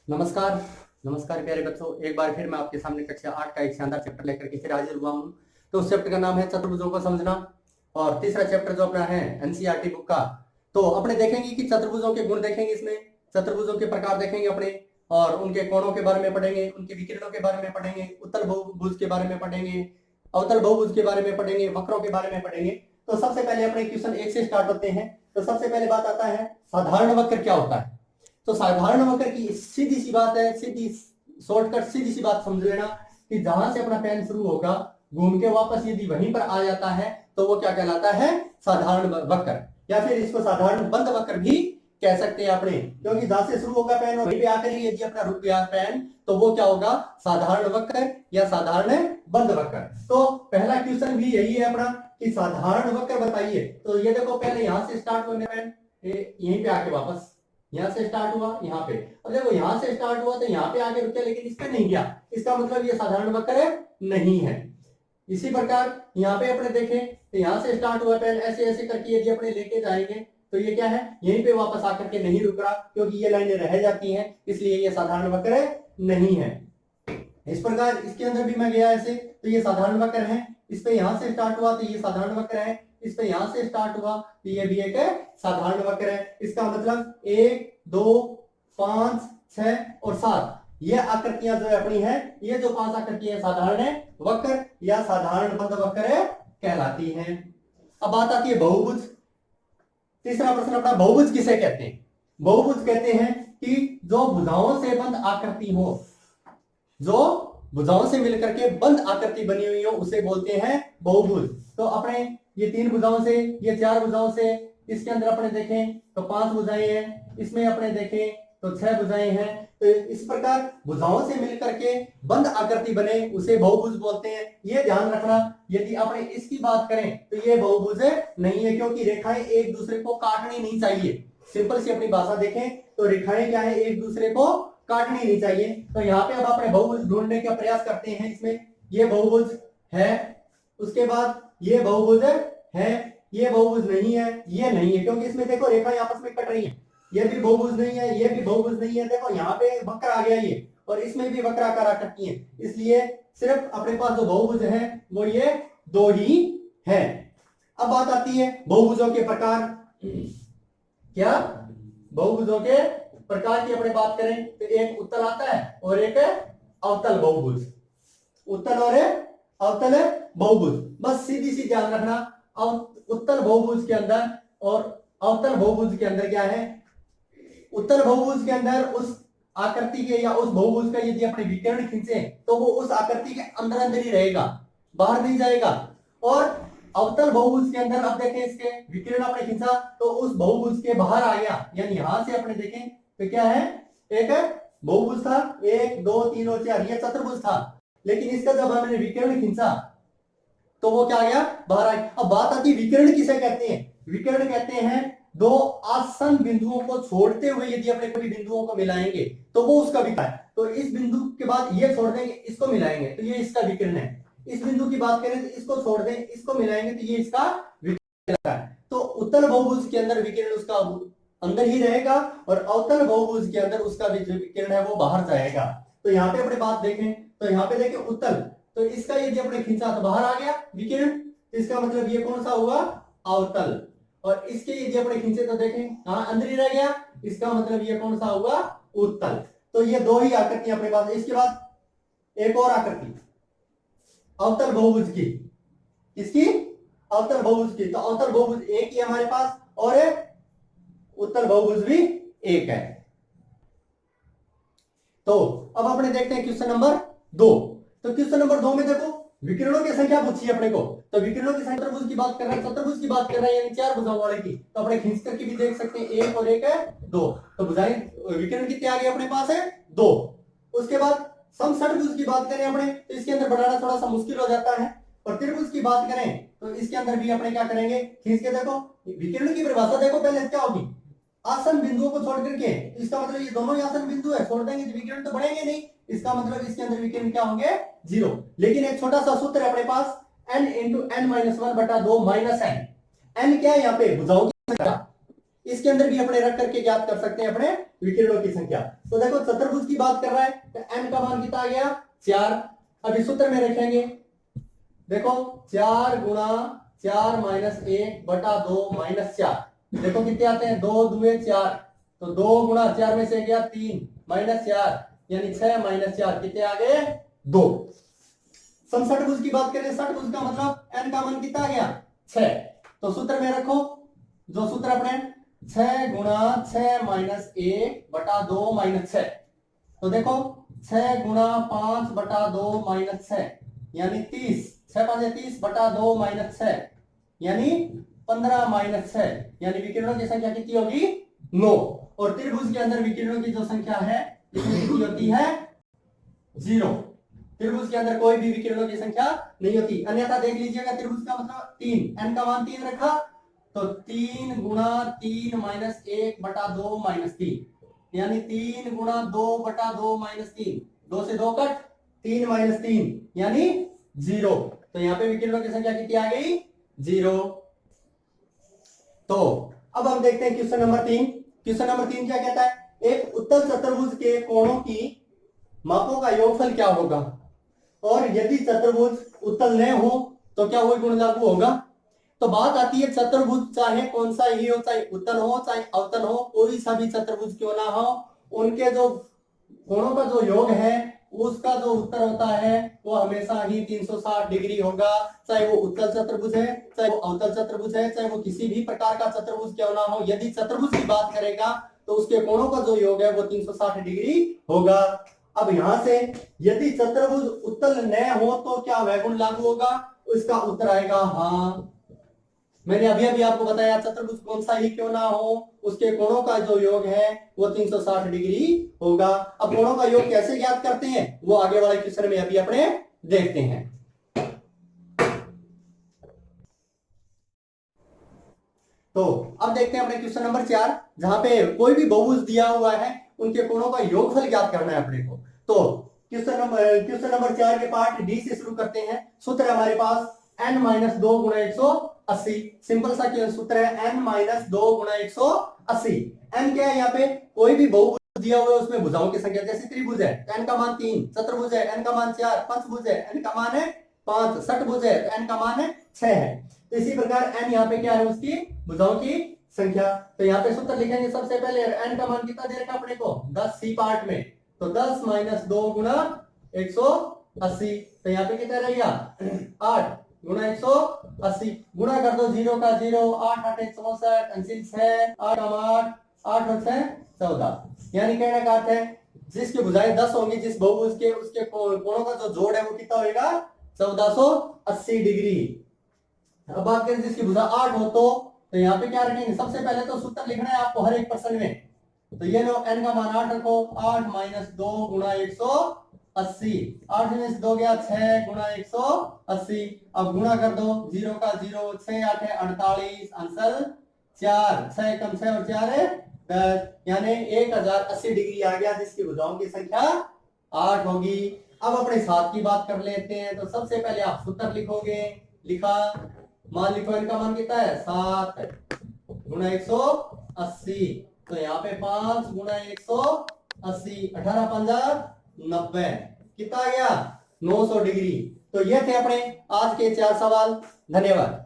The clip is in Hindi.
नमस्कार। नमस्कार प्यारे बच्चों, एक बार फिर मैं आपके सामने कक्षा 8 का एक शानदार चैप्टर लेकर के फिर हाजिर हुआ हूँ। तो उस चैप्टर का नाम है चतुर्भुजों को समझना और तीसरा चैप्टर जो अपना है एनसीईआरटी बुक का। तो अपने देखेंगे कि चतुर्भुजों के गुण देखेंगे, इसमें चतुर्भुजों के प्रकार देखेंगे अपने, और उनके कोणों के बारे में पढ़ेंगे, उनके विकिरणों के बारे में पढ़ेंगे, उत्तल बहुभुज के बारे में पढ़ेंगे, अवतल बहुभुज के बारे में पढ़ेंगे, वक्रों के बारे में पढ़ेंगे। तो सबसे पहले अपने क्वेश्चन 1 से स्टार्ट होते हैं। तो सबसे पहले बात आता है साधारण वक्र क्या होता है। तो साधारण वक्र की सीधी सी बात है, सीधी शॉर्टकट सीधी सी बात समझ लेना कि जहां से अपना पेन शुरू होगा घूम के वापस यदि वहीं पर आ जाता है तो वो क्या कहलाता है, साधारण वक्र, या फिर इसको साधारण बंद वक्र भी कह सकते हैं अपने, क्योंकि जहां से शुरू होगा पेन और वहीं पे आकर ही यदि अपना रुक गया पेन तो वो क्या होगा, साधारण वक्र या साधारण बंद वक्र। तो पहला क्वेश्चन भी यही है अपना कि साधारण वक्र बताइए। तो ये देखो पहले यहां से स्टार्ट होने पेन यहीं पे आके वापस यहां से स्टार्ट हुआ यहाँ पे, अब देखो यहां से स्टार्ट हुआ तो यहाँ पे आके रुका लेकिन इस पे नहीं गया, इसका मतलब ये साधारण वक्र नहीं है। इसी प्रकार यहाँ पे अपने देखें तो यहाँ से स्टार्ट हुआ पेन ऐसे ऐसे करके यदि अपने लेके जाएंगे तो ये क्या है, यहीं पे वापस आकर के नहीं रुक रहा क्योंकि ये लाइनें रह जाती हैं, इसलिए ये साधारण वक्र नहीं है। इस प्रकार इसके अंदर भी मैं गया ऐसे तो ये साधारण वक्र है, इस पे यहां से स्टार्ट हुआ तो ये साधारण वक्र है, इस पे यहां से स्टार्ट हुआ तो ये भी एक साधारण वक्र है। इसका मतलब 1 2 5 6 और 7 ये आकृतियां जो अपनी है, ये जो 5 आकृतियां साधारण वक्र या साधारण बंद वक्र कहलाती हैं। अब बात आती है बहुभुज। तीसरा प्रश्न अपना, बहुभुज किसे कहते हैं। बहुभुज कहते हैं कि जो भुजाओं से बंद आकृति हो, जो भुजाओं से मिलकर के बंद आकृति बनी हुई हो उसे बोलते हैं बहुभुज। तो अपने ये 3 भुजाओं से, ये 4 भुजाओं से, इसके अंदर अपने देखें तो 5 भुजाएं हैं, इसमें अपने देखें तो 6 भुजाएं हैं। तो इस प्रकार भुजाओं से मिलकर के बंद आकृति बने उसे बहुभुज बोलते हैं। ये ध्यान रखना, यदि अपने इसकी बात करें तो ये बहुभुज नहीं है, क्योंकि रेखाएं एक दूसरे को काटनी नहीं चाहिए। सिंपल सी अपनी भाषा देखें तो रेखाएं क्या है, एक दूसरे को काटनी नहीं चाहिए। तो यहाँ पे अब अपने बहुभुज ढूंढने का प्रयास करते हैं। इसमें ये बहुभुज है, उसके बाद ये बहुभुज है, ये बहुभुज नहीं है, ये नहीं है, क्योंकि इसमें देखो रेखाएं आपस में कट रही हैं। ये भी बहुभुज नहीं है, ये भी बहुभुज नहीं है। देखो यहाँ पे वक्र आ गया ये, और इसमें भी वक्राकार आकृति है, इसलिए सिर्फ अपने पास जो बहुभुज है वो ये 2 ही है। अब बात आती है बहुभुजों के प्रकार। क्या बहुभुजों के प्रकार की अपने बात करें तो एक उत्तल आता है और एक अवतल बहुभुज। उत्तल और अवतल बहुभुज, बस सीधी सी ध्यान रखना। उत्तल बहुभुज के अंदर और अवतल बहुभुज के अंदर क्या है, उत्तल बहुभुज के अंदर उस आकृति के या उस बहुभुज का यदि अपने विकर्ण खींचे तो वो उस आकृति के अंदर अंदर ही रहेगा, बाहर नहीं जाएगा। और अवतल बहुभुज के अंदर अब देखें इसके विकिरण अपने खींचा तो उस बहुभुज के बाहर आ गया, यानी यहां से अपने देखें तो क्या है, एक बहुभुज था 1 2 3 और 4, ये चतुर्भुज था, लेकिन इसका जब हमने विकिरण खींचा तो वो क्या आ गया, बाहर आ गया। अब बात आती है विकिरण किसे कहते हैं। विकिरण कहते हैं 2 आसन्न बिंदुओं को छोड़ते हुए यदि अपने कभी बिंदुओं को मिलाएंगे तो वो उसका विकिरण है। तो इस बिंदु के बाद ये छोड़ देंगे, इसको मिलाएंगे तो ये इसका विकिरण है। इस बिंदु की बात करें तो इसको छोड़ दें, इसको मिलाएंगे तो ये इसका विकिरण है। तो उत्तल बहुभुज के अंदर विकिरण उसका अंदर ही रहेगा और अवतल बहुभुज के अंदर उसका विकिरण है वो बाहर जाएगा। तो यहाँ पे अपने बात देखें तो यहाँ पे देखें उत्तल, तो इसका यदि अपने खींचा तो बाहर आ गया विकिरण, इसका मतलब ये कौन सा हुआ, अवतल। और इसके यदि अपने खींचे तो देखें हाँ अंदर ही रह गया, इसका मतलब ये कौन सा हुआ, उत्तल। तो ये 2 ही आकृतियां अपने पास। इसके बाद एक और आकृति अवतल बहुभुज की, इसकी अवतल बहुभुज की, तो अवतल बहुभुज एक ही हमारे पास और उत्तल बहुभुज भी एक है। तो अब अपने देखते हैं क्वेश्चन नंबर 2। तो क्वेश्चन नंबर 2 में देखो विकिरणों की संख्या पूछी है अपने को, तो विकिरणों की संख्या चतुर्भुज की बात कर रहे हैं, चतुर्भुज की बात कर रहे हैं यानी 4 भुजाओं वाले की। तो अपने खींच करके भी देख सकते हैं 1 और 1 है 2, तो भुजाएं विकिरण कितने आ गए अपने पास है 2। उसके बाद समषटभुज की बात करें अपने तो इसके अंदर बढ़ाना थोड़ा सा मुश्किल हो जाता है। और त्रिभुज की बात करें तो इसके अंदर भी अपने क्या करेंगे, खींच के देखो विकिरण की परिभाषा देखो पहले क्या होगी, आसन बिंदुओं को छोड़ करके, इसका मतलब ये दोनों ही आसन बिंदु है, छोड़ देंगे तो विकिरण तो बढ़ेंगे नहीं, इसका मतलब इसके अंदर विकिरण क्या होंगे 0। लेकिन एक छोटा सा सूत्र है अपने पास n × n - 1/2 - n। n क्या है यहाँ पे भुजाओं की संख्या, इसके अंदर भी अपने रख करके ज्ञात कर सकते हैं अपने विकिरणों की संख्या। तो देखो चतुर्भुज की बात कर रहा है तो n का मान कितना आ गया 4। अब इस सूत्र में रखेंगे, देखो 4 गुणा 4 माइनस 1 बटा 2 माइनस 4, देखो कितने आते हैं 2 दुए 4, तो 2 गुणा 4 में से गया 3 माइनस 4 यानी 6 माइनस 4 कितने आ गए 2। समषटभुज की बात करें, षटभुज का मतलब n का मान कितना आ गया 6। तो सूत्र में रखो, जो सूत्र अपने 6 गुणा 6 माइनस 1 बटा 2 माइनस 6, तो देखो 6 गुणा 5 बटा 2 माइनस 6 यानी 30, 6 5 30 बटा 2 माइनस 6 यानी 15 माइनस 6 यानी विकिरणों की संख्या कितनी होगी 9। और त्रिभुज के अंदर विकिरणों की जो संख्या है इसमें कितनी होती है 0। त्रिभुज के अंदर कोई भी विकिरणों की संख्या नहीं होती। अन्यथा देख लीजिएगा त्रिभुज का मतलब 3, n का मान 3 रखा तो 3 गुणा 3 माइनस 1 बटा 2 माइनस 3 यानी 3 गुणा 2 बटा 2 माइनस 3, 2 से 2 कट 3 माइनस 3 यानी 0। तो यहाँ पे विकिरणों की संख्या कितनी आ गई 0। तो अब हम देखते हैं क्वेश्चन नंबर 3। क्वेश्चन नंबर 3 क्या कहता है, एक उत्तल चतुर्भुज के कोणों की मापों का योगफल क्या होगा और यदि चतुर्भुज उत्तल न हो तो क्या वही गुण लागू होगा। तो बात आती है चतुर्भुज चाहे कौन सा ही हो, चाहे उत्तल हो चाहे अवतल हो, कोई सा भी चतुर्भुज क्यों ना हो, उनके जो कोणों का जो योग है उसका जो उत्तर होता है वो हमेशा ही 360 डिग्री होगा। चाहे वो उत्तल चतुर्भुज है, चाहे वो अवतल चतुर्भुज है, चाहे वो किसी भी प्रकार का चतुर्भुज क्यों ना हो, यदि चतुर्भुज की बात करेगा तो उसके कोणों का जो योग है वो 360 डिग्री होगा। अब यहां से यदि चतुर्भुज उत्तल न हो तो क्या वह गुण लागू होगा, इसका उत्तर आएगा हाँ। मैंने अभी अभी आपको बताया चतुर्भुज कौन सा ही क्यों ना हो उसके कोणों का जो योग है वो 360 डिग्री होगा। अब कोणों का योग कैसे ज्ञात करते हैं वो आगे वाले क्वेश्चन में अभी अपने देखते हैं। तो अब देखते हैं अपने क्वेश्चन नंबर 4, जहां पे कोई भी बहुभुज दिया हुआ है उनके कोणों का योगफल ज्ञात करना है अपने को। तो क्वेश्चन नंबर 4 के पार्ट डी से शुरू करते हैं। सूत्र है हमारे पास n माइनस 2 गुणा 180। सिंपल सा सूत्र है n माइनस 2 गुणा 180। n क्या है यहाँ पे, कोई भी बहुभुज दिया हुआ है उसमें भुजाओं की संख्या, जैसे त्रिभुज है n का मान 3, चतुर्भुज है n का मान 4, पंचभुज है n का मान है 5, षटभुज है तो n का मान है 6 है। तो इसी प्रकार n यहाँ पे क्या है उसकी भुजाओं की संख्या। तो यहाँ पे सूत्र लिखेंगे सबसे पहले n का मान कितना दे रखा अपने को 10 सी पार्ट में, तो 10 माइनस 2 गुणा 180, तो यहाँ पे कितना रहेगा 8 गुणा 180, गुणा कर दो 0 का 0, 8 8 64, अंशिल 6, 8 8 8 और 6 14, यानी कहने का अर्थ है जिसकी भुजाएं 10 होंगी जिस बहुभुज के उसके कोणों का जो जोड़ है वो कितना होगा 1480 डिग्री। अब बात करें जिसकी भुजा 8 हो तो यहाँ पे क्या रखेंगे, सबसे पहले तो सूत्र लिखना है आपको हर एक प्रश्न में। तो ये लो n का मान 8 रखो, 8 माइनस 2 गुणा 180, 8 में से 2 गया 6 गुणा 180, अब गुणा कर दो 0 का 0, 6 8 है 48, आंसर 4, 6 कम 6 और 4 है 10, यानी 1080 डिग्री आ गया जिसकी भुजाओं की संख्या 8 होगी। अब अपने साथ की बात कर लेते हैं। तो सबसे पहले आप सूत्र लिखोगे, लिखा, मान लिखो इनका मान कितना है 7 गुणा 180, तो यहाँ पे 5 गुणा 180, 18 50 90, कितना आ गया 900 डिग्री। तो ये थे अपने आज के 4 सवाल। धन्यवाद।